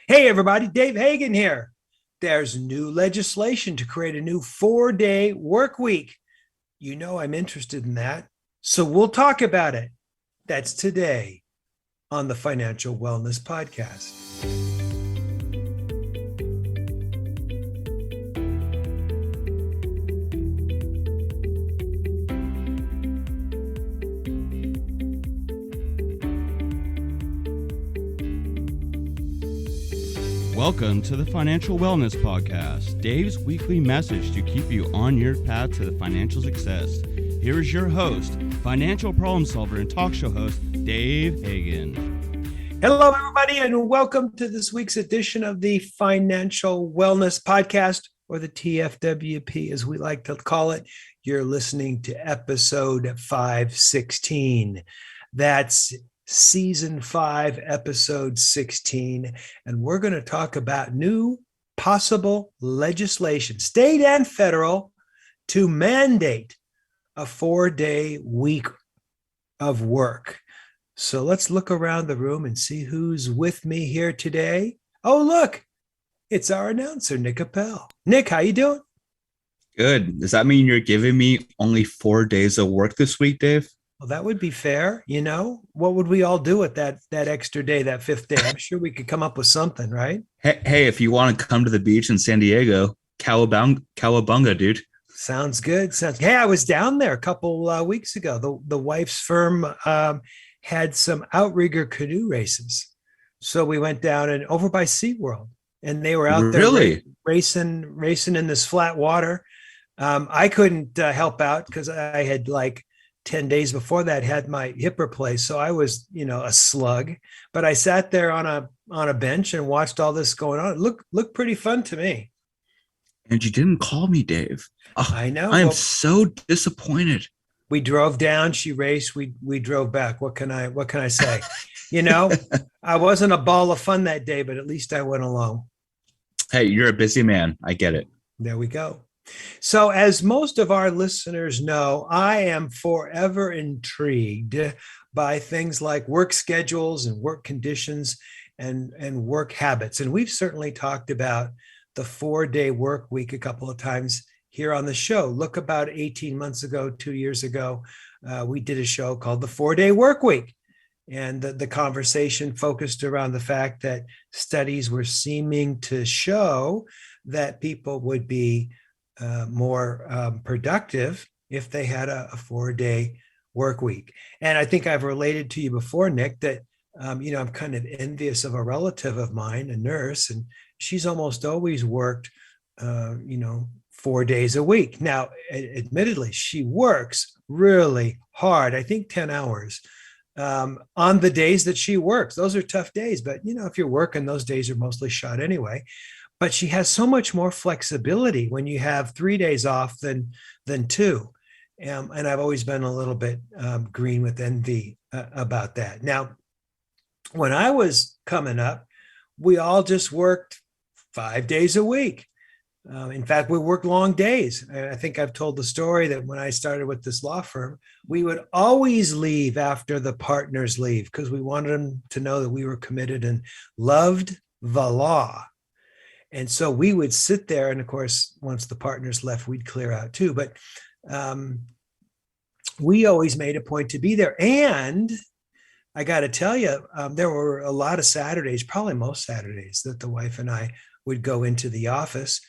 Hey, everybody, Dave Hagan here. There's new legislation to create a new 4-day work week. You know, I'm interested in that. So we'll talk about it. That's today on the Financial Wellness Podcast. Welcome to the Financial Wellness Podcast, Dave's weekly message to keep you on your path to the financial success. Here is your host, financial problem solver and talk show host, Dave Hagan. Hello, everybody, and welcome to this week's edition of the Financial Wellness Podcast, or the TFWP, as we like to call it. You're listening to episode 516. That's Season 5, Episode 16, and we're going to talk about new possible legislation, state and federal, to mandate a 4-day week of work. So let's look around the room and see who's with me here today. Oh, look, it's our announcer, Nick Appel. Nick, how you doing? Good. Does that mean you're giving me only 4 days of work this week, Dave? Well, that would be fair. You know, what would we all do with that extra day, that fifth day? I'm sure we could come up with something, right? Hey, if you want to come to the beach in San Diego, cowabunga, dude. Sounds good. Hey, I was down there a couple weeks ago. The wife's firm had some outrigger canoe races. So we went down and over by SeaWorld, and they were out there racing in this flat water. I couldn't help out because I had 10 days before that had my hip replaced. So I was, a slug, but I sat there on a bench and watched all this going on. It looked pretty fun to me. And you didn't call me, Dave. Oh, I know. I am so disappointed. We drove down, she raced, we drove back. What can I say? I wasn't a ball of fun that day, but at least I went along. Hey, you're a busy man. I get it. There we go. So as most of our listeners know, I am forever intrigued by things like work schedules and work conditions and work habits. And we've certainly talked about the 4-day work week a couple of times here on the show. Look, about 18 months ago, 2 years ago, we did a show called the 4-day work week. And the conversation focused around the fact that studies were seeming to show that people would be more productive if they had a 4-day work week. And I think I've related to you before, Nick, that, I'm kind of envious of a relative of mine, a nurse, and she's almost always worked, 4 days a week. Now, admittedly, she works really hard, I think 10 hours on the days that she works. Those are tough days, but, if you're working, those days are mostly shot anyway. But she has so much more flexibility when you have 3 days off than 2. And I've always been a little bit green with envy about that. Now, when I was coming up, we all just worked 5 days a week. In fact, we worked long days. I think I've told the story that when I started with this law firm, we would always leave after the partners leave because we wanted them to know that we were committed and loved the law. And so we would sit there, and of course, once the partners left, we'd clear out too. But we always made a point to be there. And I got to tell you, there were a lot of Saturdays, probably most Saturdays, that the wife and I would go into the office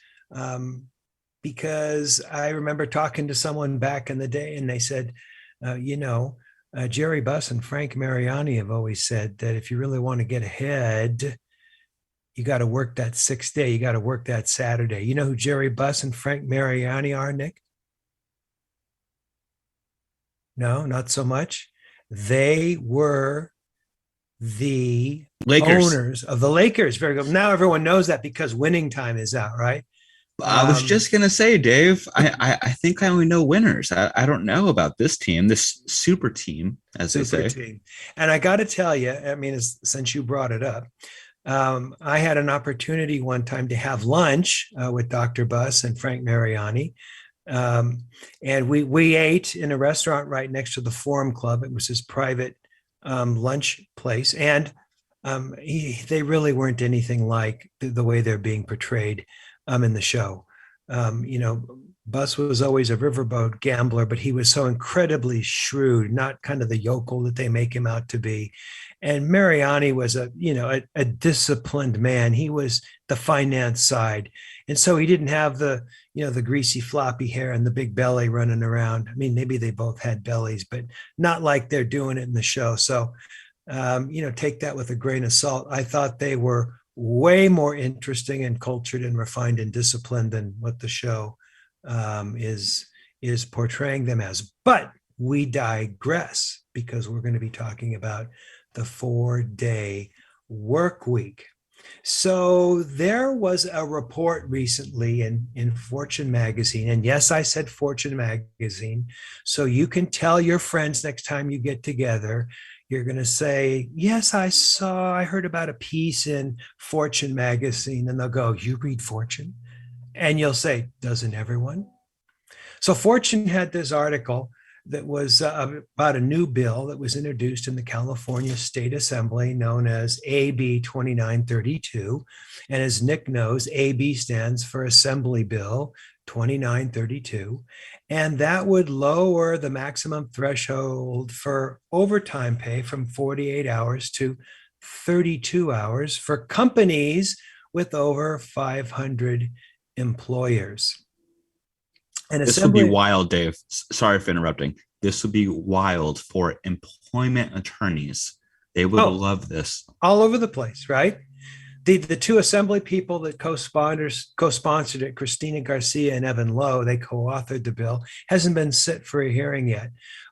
because I remember talking to someone back in the day, and they said, Jerry Bus and Frank Marino have always said that if you really want to get ahead, you got to work that 6th day. You got to work that Saturday. You know who Jerry Bus and Frank Marino are, Nick? No, not so much. They were the owners of the Lakers. Very good. Now everyone knows that because Winning Time is out, right? I was just going to say, Dave, I think I only know winners. I don't know about this team, this super team, as they say. Team. And I got to tell you, since you brought it up, I had an opportunity one time to have lunch with Dr. Bus and Frank Mariani. And we ate in a restaurant right next to the Forum Club. It was his private lunch place. And they really weren't anything like the way they're being portrayed in the show. You know, Bus was always a riverboat gambler, but he was so incredibly shrewd, not kind of the yokel that they make him out to be. And Mariani was a disciplined man. He was the finance side. And so he didn't have the greasy floppy hair and the big belly running around. I mean, maybe they both had bellies, but not like they're doing it in the show. So, take that with a grain of salt. I thought they were way more interesting and cultured and refined and disciplined than what the show is portraying them as. But we digress because we're going to be talking about the 4-day work week. So there was a report recently in Fortune magazine, and yes, I said Fortune magazine. So you can tell your friends next time you get together, you're going to say, yes, I heard about a piece in Fortune magazine. And they'll go, you read Fortune? And you'll say, doesn't everyone? So Fortune had this article that was about a new bill that was introduced in the California State Assembly known as AB 2932. And as Nick knows, AB stands for Assembly Bill 2932. And that would lower the maximum threshold for overtime pay from 48 hours to 32 hours for companies with over 500 employers. And this would be wild, Dave. Sorry for interrupting. This would be wild for employment attorneys. They would love this. All over the place, right? The two assembly people that co-sponsored it, Christina Garcia and Evan Lowe, they co-authored the bill, hasn't been set for a hearing yet.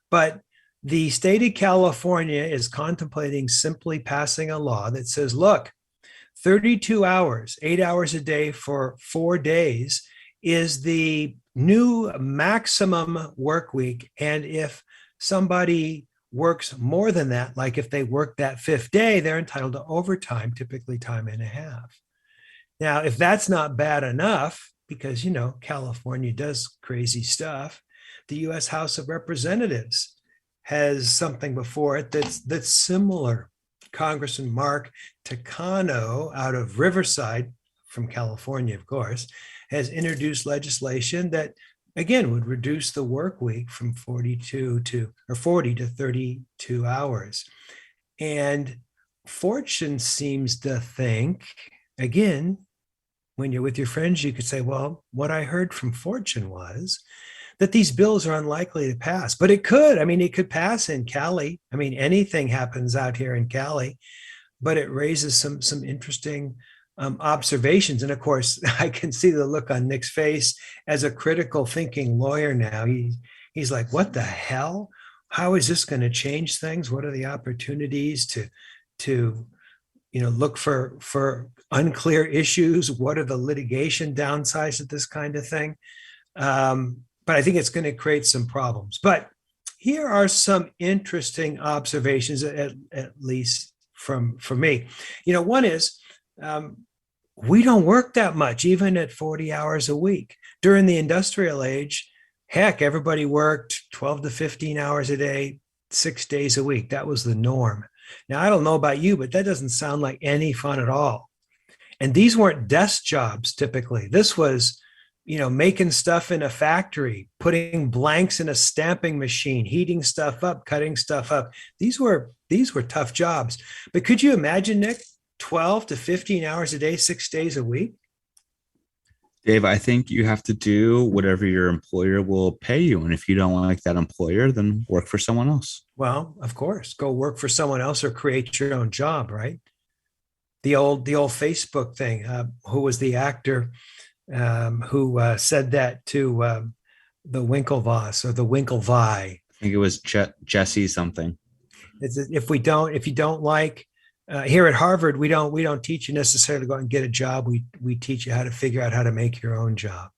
But the state of California is contemplating simply passing a law that says, look, 32 hours, 8 hours a day for 4 days is the new maximum work week. And if somebody works more than that, like if they work that 5th day, they're entitled to overtime, typically time and a half. Now, if that's not bad enough, because, California does crazy stuff, the U.S. House of Representatives has something before it that's similar. Congressman Mark Takano out of Riverside, from California, of course, has introduced legislation that, again, would reduce the work week from 40 to 32 hours. And Fortune seems to think, again, when you're with your friends, you could say, well, what I heard from Fortune was that these bills are unlikely to pass. But it could. I mean, it could pass in Cali. I mean, anything happens out here in Cali, but it raises some interesting observations. And of course, I can see the look on Nick's face as a critical thinking lawyer now. He's like, what the hell? How is this going to change things? What are the opportunities to look for unclear issues? What are the litigation downsides of this kind of thing? But I think it's going to create some problems. But here are some interesting observations, at least from me. One is, we don't work that much, even at 40 hours a week. During the industrial age, heck, everybody worked 12 to 15 hours a day, 6 days a week. That was the norm. Now, I don't know about you, but that doesn't sound like any fun at all. And these weren't desk jobs typically. This was, making stuff in a factory, putting blanks in a stamping machine, heating stuff up, cutting stuff up. These were tough jobs. But could you imagine, Nick, 12 to 15 hours a day, 6 days a week? Dave, I think you have to do whatever your employer will pay you. And if you don't like that employer, then work for someone else. Well, of course, go work for someone else or create your own job, right? The old Facebook thing. Who was the actor who said that to the Winklevoss or the Winklevi? I think it was Jesse something. If you don't like, here at Harvard, we don't teach you necessarily to go out and get a job. We teach you how to figure out how to make your own job.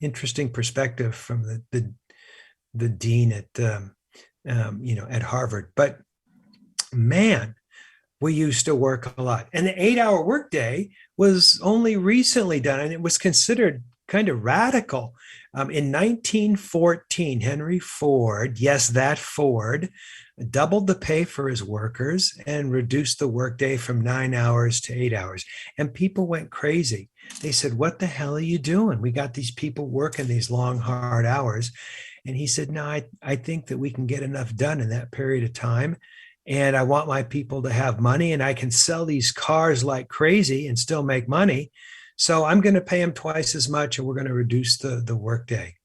Interesting perspective from the dean at Harvard. But man, we used to work a lot, and the 8-hour workday was only recently done, and it was considered kind of radical. In 1914, Henry Ford, yes, that Ford, doubled the pay for his workers, and reduced the workday from 9 hours to 8 hours. And people went crazy. They said, "What the hell are you doing? We got these people working these long, hard hours." And he said, "No, I think that we can get enough done in that period of time. And I want my people to have money, and I can sell these cars like crazy and still make money. So I'm going to pay them twice as much, and we're going to reduce the workday."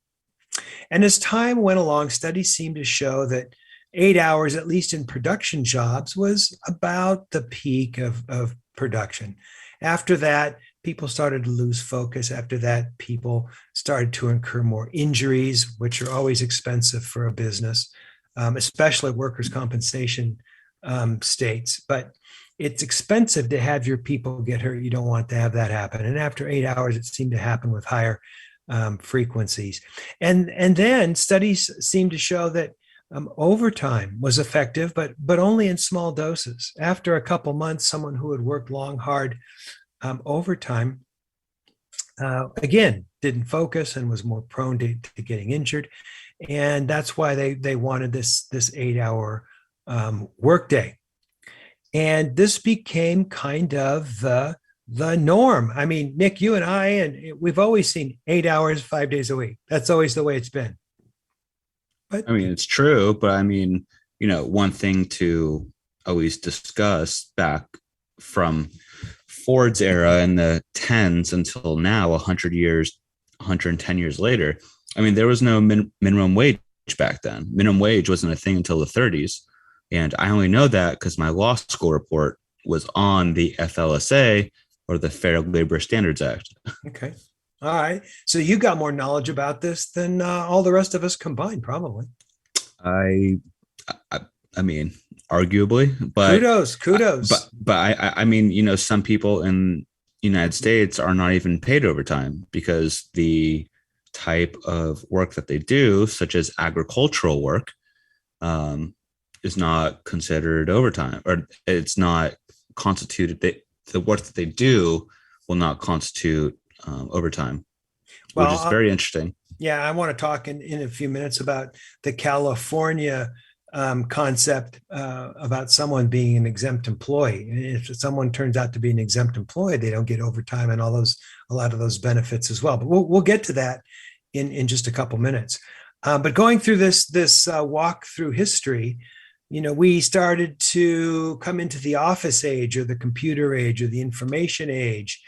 And as time went along, studies seemed to show that 8 hours, at least in production jobs, was about the peak of production. After that, people started to lose focus. After that, people started to incur more injuries, which are always expensive for a business, especially workers' compensation states. But it's expensive to have your people get hurt. You don't want to have that happen. And after 8 hours, it seemed to happen with higher frequencies. And then studies seem to show that overtime was effective, but only in small doses. After a couple months, someone who had worked long, hard overtime, again, didn't focus and was more prone to getting injured. And that's why they wanted this 8 hour workday. And this became kind of the norm. I mean, Nick, you and I, and we've always seen 8 hours, 5 days a week. That's always the way it's been. But I mean, it's true, but I mean, one thing to always discuss back from Ford's era in the tens until now, 100 years, 110 years later, I mean, there was no minimum wage back then. Minimum wage wasn't a thing until the 30s. And I only know that because my law school report was on the FLSA, or the Fair Labor Standards Act. Okay. All right. So you got more knowledge about this than all the rest of us combined, probably. I mean, arguably, but kudos. But I mean, some people in the United States are not even paid overtime because the type of work that they do, such as agricultural work, is not considered overtime, or it's not constituted. The work that they do will not constitute overtime, which is very interesting. Yeah, I want to talk in a few minutes about the California concept about someone being an exempt employee. And if someone turns out to be an exempt employee, they don't get overtime and a lot of those benefits as well. But we'll get to that in just a couple minutes. But going through this walk through history, we started to come into the office age, or the computer age, or the information age.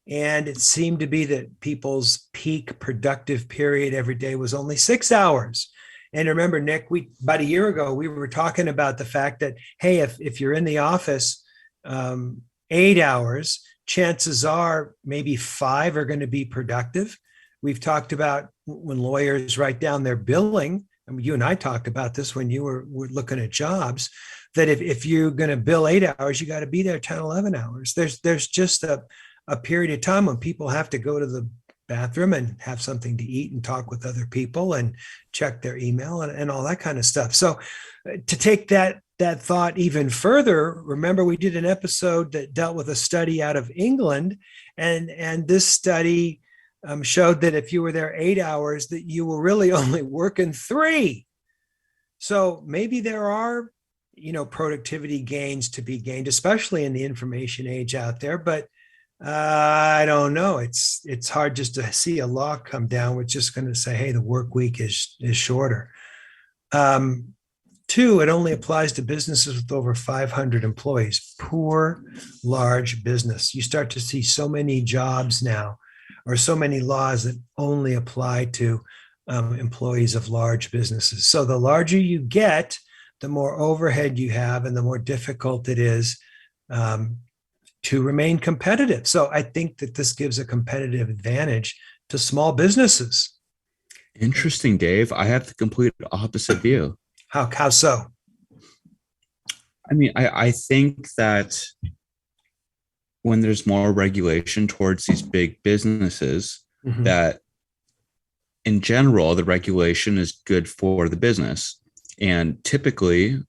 And it seemed to be that people's peak productive period every day was only 6 hours. And remember, Nick, about a year ago, we were talking about the fact that, hey, if you're in the office 8 hours, chances are maybe 5 are going to be productive. We've talked about when lawyers write down their billing. I mean, you and I talked about this when you were looking at jobs, that if you're going to bill 8 hours, you got to be there 10, 11 hours. There's just a period of time when people have to go to the bathroom and have something to eat and talk with other people and check their email and all that kind of stuff. So to take that thought even further, remember we did an episode that dealt with a study out of England, and this study showed that if you were there 8 hours, that you were really only working 3. So maybe there are, productivity gains to be gained, especially in the information age out there. But I don't know. It's hard just to see a law come down with just going to say, hey, the work week is shorter. 2, it only applies to businesses with over 500 employees. Poor large business. You start to see so many jobs now, or so many laws that only apply to employees of large businesses. So the larger you get, the more overhead you have, and the more difficult it is to remain competitive. So I think that this gives a competitive advantage to small businesses. Interesting, Dave. I have the complete opposite view. How so? I mean, I think that when there's more regulation towards these big businesses, mm-hmm. that in general, the regulation is good for the business. And typically,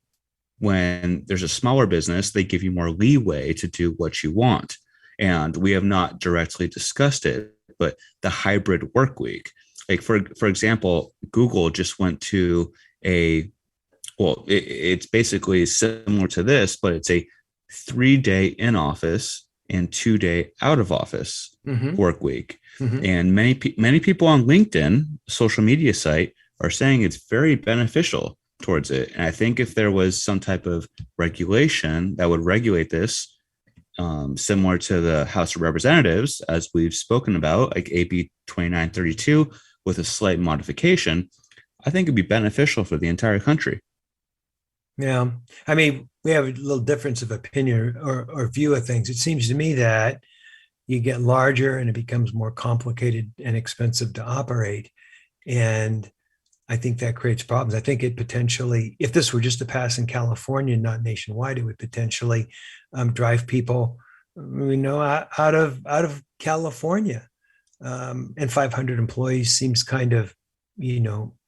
when there's a smaller business, they give you more leeway to do what you want. And we have not directly discussed it, but the hybrid work week, like for example, Google just went to a well, it's basically similar to this, but it's a 3-day in office and 2-day out of office Mm-hmm. work week. Mm-hmm. And many people on LinkedIn, social media site, are saying it's very beneficial towards it. And I think if there was some type of regulation that would regulate this, similar to the House of Representatives, as we've spoken about, like AB 2932, with a slight modification, I think it'd be beneficial for the entire country. Yeah. I mean, we have a little difference of opinion or view of things. It seems to me that you get larger and it becomes more complicated and expensive to operate. And I think that creates problems. I think it potentially, if this were just to pass in California, not nationwide, it would potentially drive people, out of California. And 500 employees seems kind of,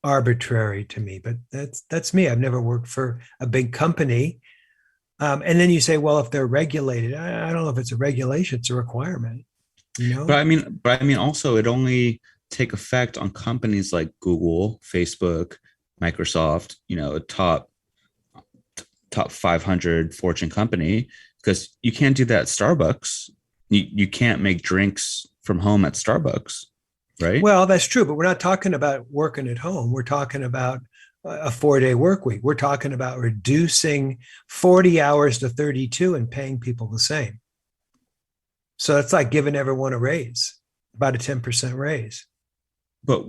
arbitrary to me. But that's me. I've never worked for a big company. And then you say, well, if they're regulated, I don't know if it's a regulation; it's a requirement. But I mean, also it only take effect on companies like Google, Facebook, Microsoft, a top 500 Fortune company, because you can't do that at Starbucks. You can't make drinks from home at Starbucks, right? Well, that's true, but we're not talking about working at home. We're talking about a 4-day work week. We're talking about reducing 40 hours to 32 and paying people the same. So it's like giving everyone a raise, about a 10% raise. But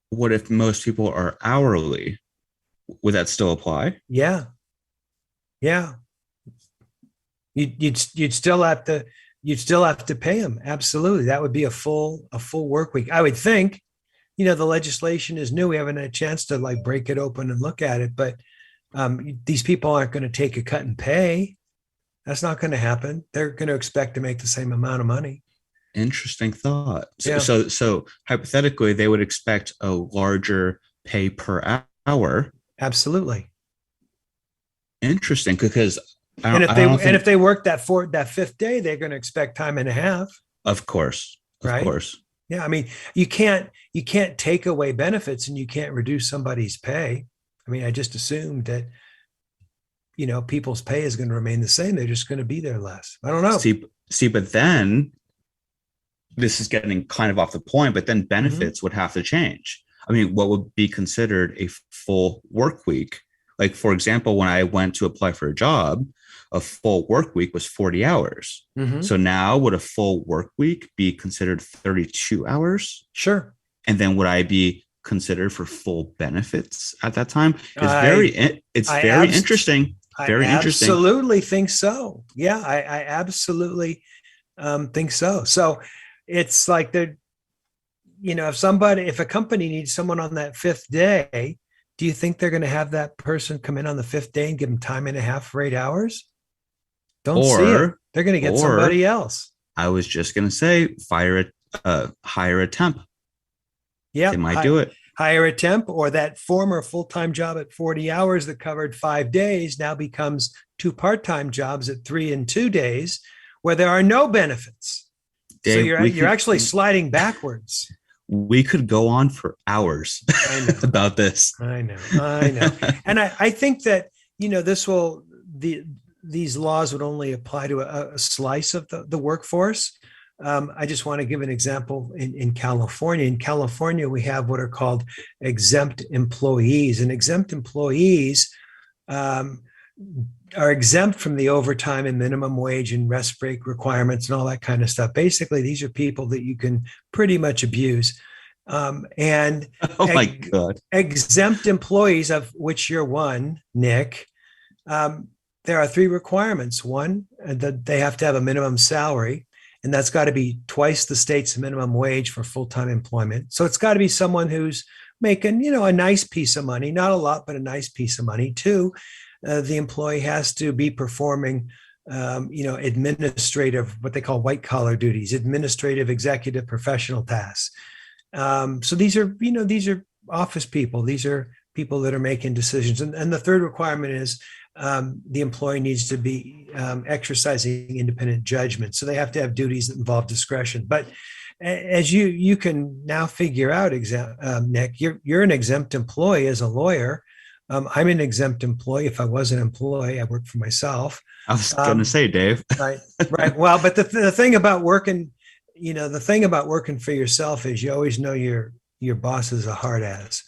what if most people are hourly? Would that still apply? Yeah. Yeah. You'd still have to pay them. Absolutely. That would be a full work week. I would think, the legislation is new. We haven't had a chance to like break it open and look at it, but these people aren't going to take a cut in pay. That's not going to happen. They're going to expect to make the same amount of money. Interesting thought. Yeah. So hypothetically, they would expect a larger pay per hour. Absolutely. Interesting, because if they work that fifth day, they're going to expect time and a half. Of course. Right? Yeah. I mean, you can't take away benefits and you can't reduce somebody's pay. I mean, I just assumed that, people's pay is going to remain the same. They're just going to be there less. I don't know. See, but then this is getting kind of off the point, but then benefits would have to change. I mean, what would be considered a full work week? Like, for example, when I went to apply for a job, a full work week was 40 hours. Mm-hmm. So now would a full work week be considered 32 hours? Sure. And then would I be considered for full benefits at that time? It's very interesting. Very interesting. I absolutely think so. Yeah, I absolutely think so. So it's like if a company needs someone on that fifth day, do you think they're going to have that person come in on the fifth day and give them time and a half for 8 hours? Don't see it. They're going to get somebody else. I was just going to say, hire a temp. Yeah, they might do it. Hire a temp, or that former full-time job at 40 hours that covered 5 days now becomes 2 part-time jobs at 3 and 2 days, where there are no benefits. Dave, so you're actually sliding backwards. We could go on for hours about this. I know. And I think that, these laws would only apply to a slice of the workforce. I just want to give an example in California. In California, we have what are called exempt employees, and exempt employees are exempt from the overtime and minimum wage and rest break requirements and all that kind of stuff. Basically, these are people that you can pretty much abuse. And my God, exempt employees, of which you're one, Nick, there are 3 requirements. One, that they have to have a minimum salary, and that's got to be twice the state's minimum wage for full-time employment. So it's got to be someone who's making, a nice piece of money, not a lot, but a nice piece of money. 2, the employee has to be performing, administrative, what they call white collar duties, administrative, executive, professional tasks. So these are office people. These are people that are making decisions. And the third requirement is the employee needs to be exercising independent judgment. So they have to have duties that involve discretion. But as you can now figure out, Nick, you're an exempt employee as a lawyer. I'm an exempt employee. If I was an employee, I work for myself. I was gonna say, Dave. Right, right. Well, but the thing about working, the thing about working for yourself is you always know your boss is a hard ass.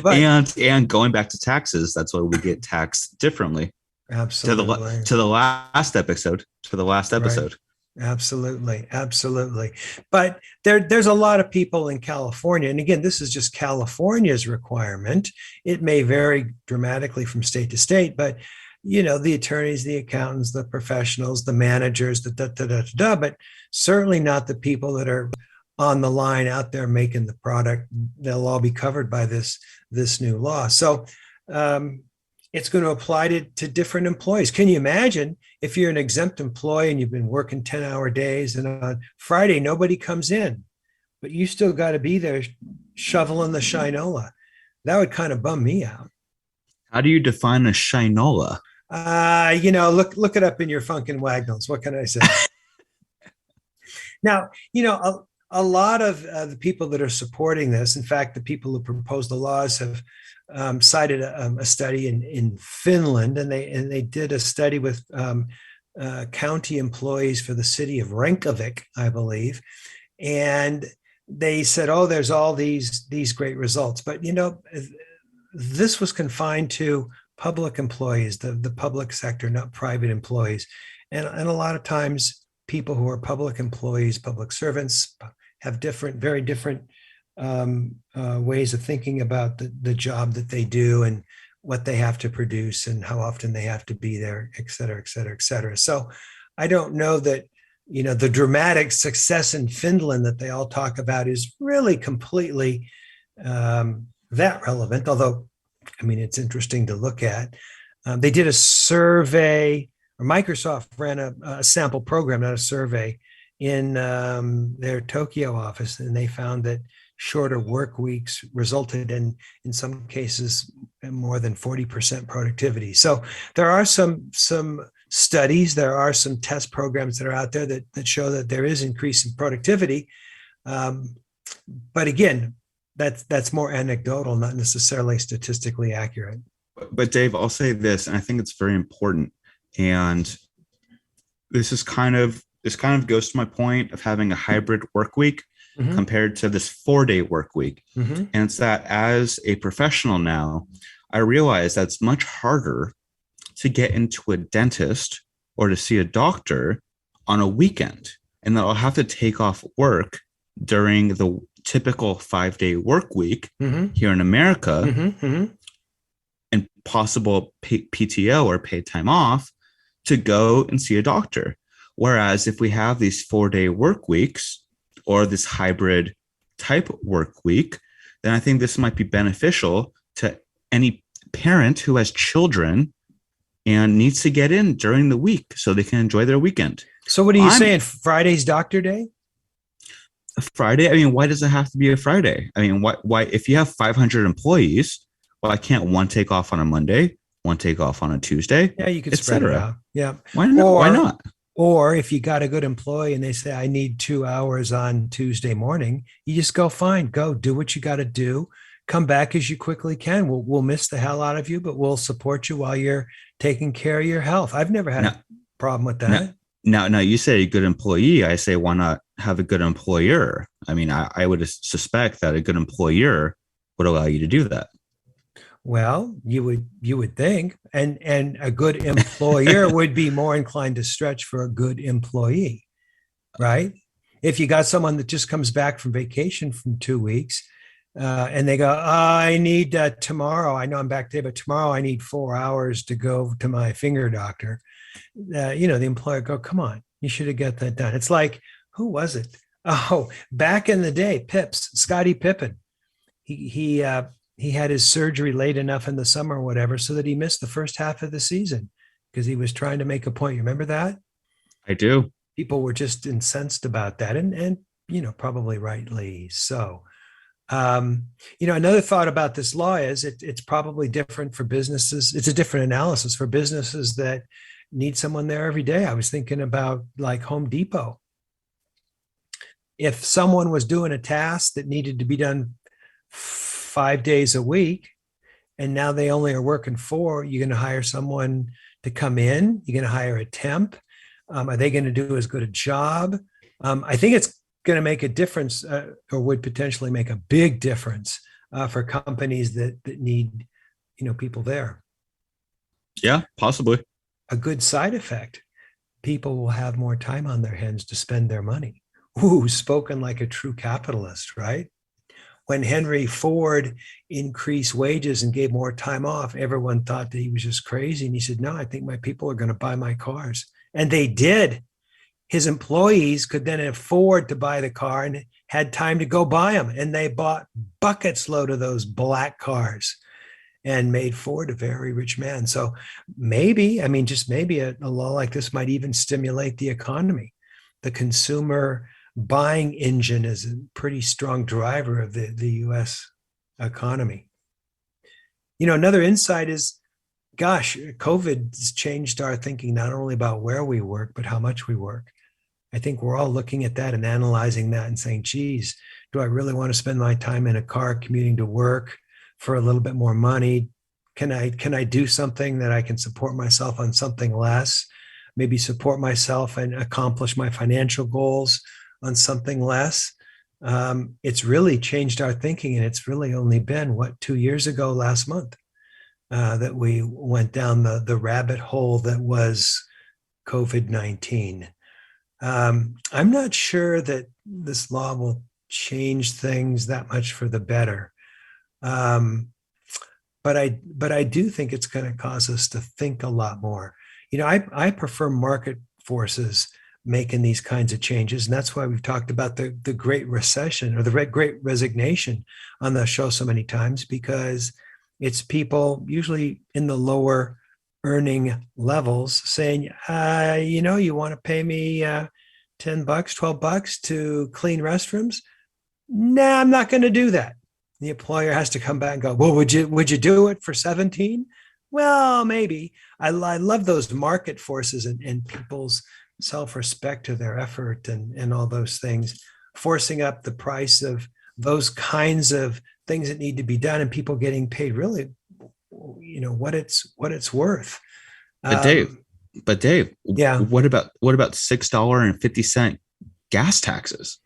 But and going back to taxes, that's why we get taxed differently. absolutely. To the last episode. To the last episode. Right. Absolutely, absolutely. But there's a lot of people in California, and again, this is just California's requirement. It may vary dramatically from state to state, but the attorneys, the accountants, the professionals, the managers, the da da da da, but certainly not the people that are on the line out there making the product. They'll all be covered by this new law. So it's going to apply to different employees. Can you imagine if you're an exempt employee and you've been working 10-hour days and on Friday nobody comes in, but you still got to be there shoveling the Shinola? That would kind of bum me out. How do you define a Shinola? Look it up in your Funkin' Wagnalls. What can I say? Now, a lot of the people that are supporting this, in fact, the people who proposed the laws have cited a study in Finland, and they did a study with county employees for the city of Reykjavik, I believe, and they said, "Oh, there's all these great results," but this was confined to public employees, the public sector, not private employees, and a lot of times people who are public employees, public servants, have very different ways of thinking about the job that they do and what they have to produce and how often they have to be there, et cetera, et cetera, et cetera. So I don't know that, the dramatic success in Finland that they all talk about is really completely that relevant, although, it's interesting to look at. They did a survey, or Microsoft ran a sample program, not a survey, in their Tokyo office, and they found that shorter work weeks resulted in some cases more than 40% productivity. So there are some studies, there are some test programs that are out there that show that there is increase in productivity. But again, that's more anecdotal, not necessarily statistically accurate. But Dave, I'll say this, and I think it's very important. And this kind of goes to my point of having a hybrid work week compared to this 4-day work week. And it's that as a professional now, I realize that's much harder to get into a dentist or to see a doctor on a weekend, and that I'll have to take off work during the typical 5-day work week here in America and possible PTO or paid time off to go and see a doctor. Whereas if we have these 4-day work weeks or this hybrid type work week, then I think this might be beneficial to any parent who has children and needs to get in during the week so they can enjoy their weekend. So what are you saying? Friday's doctor day? A Friday? Why does it have to be a Friday? Why if you have 500 employees, why can't one take off on a Monday, one take off on a Tuesday? Yeah, you could spread it out. Yeah. Why not? Why not? Or if you got a good employee and they say, I need 2 hours on Tuesday morning, you just go, fine, go do what you got to do. Come back as you quickly can. We'll miss the hell out of you, but we'll support you while you're taking care of your health. I've never had a problem with that. Now, you say a good employee. I say, why not have a good employer? I would suspect that a good employer would allow you to do that. Well, you would think, and a good employer would be more inclined to stretch for a good employee, right? If you got someone that just comes back from vacation from 2 weeks, and they go, I need tomorrow. I know I'm back today, but tomorrow I need 4 hours to go to my finger doctor. The employer go, come on, you should have got that done. It's like, who was it? Oh, back in the day, Scottie Pippen. He had his surgery late enough in the summer or whatever, so that he missed the first half of the season because he was trying to make a point. You remember that? I do. People were just incensed about that, and probably rightly so. Another thought about this law is it's probably different for businesses. It's a different analysis for businesses that need someone there every day. I was thinking about like Home Depot. If someone was doing a task that needed to be done 5 days a week, and now they only are working 4, you're going to hire someone to come in, you're going to hire a temp. Are they going to do as good a job? I think it's going to make a difference, or would potentially make a big difference for companies that need, people there. Yeah, possibly. A good side effect: people will have more time on their hands to spend their money. Ooh, spoken like a true capitalist, right? When Henry Ford increased wages and gave more time off, everyone thought that he was just crazy. And he said, no, I think my people are going to buy my cars. And they did. His employees could then afford to buy the car and had time to go buy them. And they bought buckets load of those black cars and made Ford a very rich man. So maybe, just maybe a law like this might even stimulate the economy. The consumer buying engine is a pretty strong driver of the U.S. economy. Another insight is, gosh, COVID has changed our thinking not only about where we work, but how much we work. I think we're all looking at that and analyzing that and saying, geez, do I really want to spend my time in a car commuting to work for a little bit more money? Can I do something that I can support myself on something less? Maybe support myself and accomplish my financial goals on something less. It's really changed our thinking, and it's really only been 2 years ago last month that we went down the rabbit hole that was COVID-19. I'm not sure that this law will change things that much for the better, but I do think it's going to cause us to think a lot more. I prefer market forces making these kinds of changes. And that's why we've talked about the Great Recession or the Great Resignation on the show so many times, because it's people usually in the lower earning levels saying, you want to pay me $10, $12 to clean restrooms? Nah, I'm not going to do that. The employer has to come back and go, well, would you do it for 17? Well, maybe. I love those market forces and people's self-respect to their effort and all those things, forcing up the price of those kinds of things that need to be done, and people getting paid really, what it's worth. But Dave, yeah. What about $6.50 gas taxes?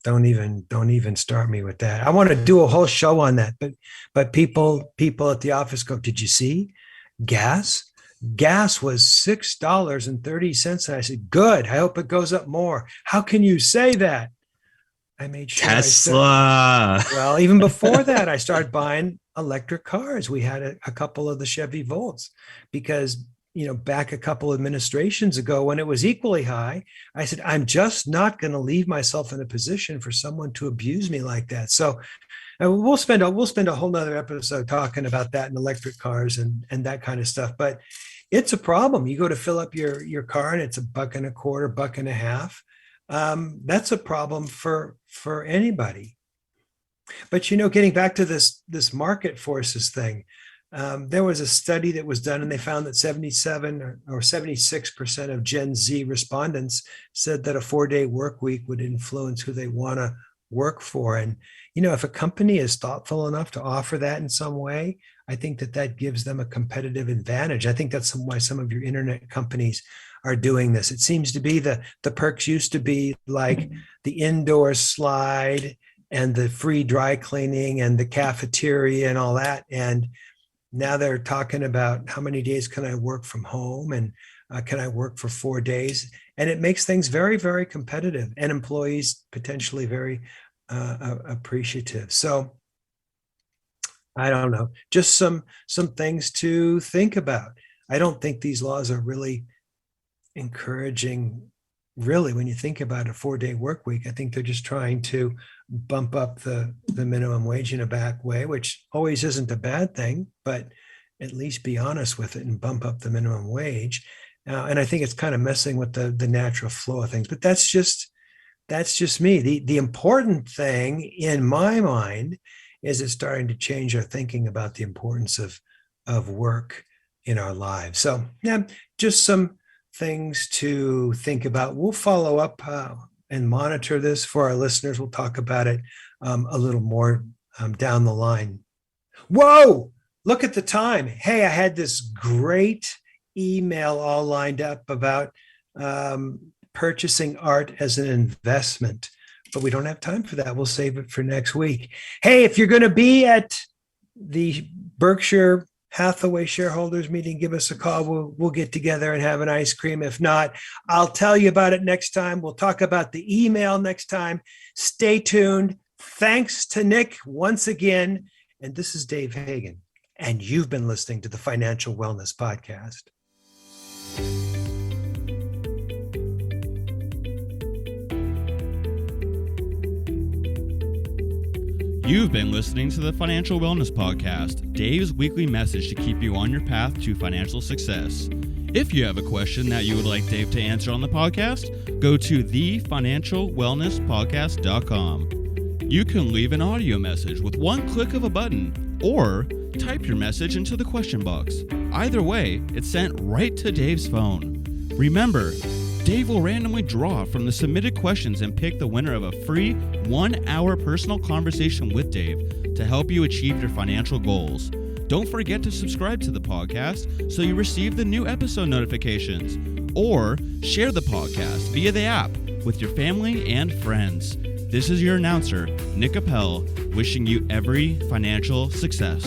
Don't even start me with that. I want to do a whole show on that, but people at the office go, did you see gas? Gas was $6.30. And I said, good. I hope it goes up more. How can you say that? I made sure. Tesla. Well, even before that, I started buying electric cars. We had a couple of the Chevy Volts because, back a couple administrations ago when it was equally high, I said, I'm just not going to leave myself in a position for someone to abuse me like that. So we'll spend a whole nother episode talking about that in electric cars and that kind of stuff. But it's a problem. You go to fill up your car and it's $1.25, $1.50. That's a problem for anybody. But getting back to this market forces thing, there was a study that was done, and they found that 77 or 76% of Gen Z respondents said that a 4-day work week would influence who they want to work for. And if a company is thoughtful enough to offer that in some way, I think that gives them a competitive advantage. I think that's why some of your internet companies are doing this. It seems to be the perks used to be like the indoor slide and the free dry cleaning and the cafeteria and all that. And now they're talking about how many days can I work from home, and can I work for 4 days? And it makes things very, very competitive, and employees potentially very appreciative. So I don't know, just some things to think about. I don't think these laws are really encouraging, really, when you think about a 4-day work week. I think they're just trying to bump up the minimum wage in a back way, which always isn't a bad thing, but at least be honest with it and bump up the minimum wage. And I think it's kind of messing with the natural flow of things, but that's just me. The important thing in my mind is it's starting to change our thinking about the importance of work in our lives. So yeah, just some things to think about. We'll follow up and monitor this for our listeners. We'll talk about it a little more down the line. Whoa, look at the time. Hey, I had this great email all lined up about purchasing art as an investment, but we don't have time for that. We'll save it for next week. Hey, if you're going to be at the Berkshire Hathaway shareholders meeting, give us a call. We'll get together and have an ice cream. If not, I'll tell you about it next time. We'll talk about the email next time. Stay tuned. Thanks to Nick once again. And this is Dave Hagan, and you've been listening to the Financial Wellness Podcast. You've been listening to the Financial Wellness Podcast, Dave's weekly message to keep you on your path to financial success. If you have a question that you would like Dave to answer on the podcast, go to thefinancialwellnesspodcast.com. You can leave an audio message with one click of a button, or type your message into the question box. Either way, it's sent right to Dave's phone. Remember, Dave will randomly draw from the submitted questions and pick the winner of a free 1-hour personal conversation with Dave to help you achieve your financial goals. Don't forget to subscribe to the podcast so you receive the new episode notifications, or share the podcast via the app with your family and friends. This is your announcer, Nick Appel, wishing you every financial success.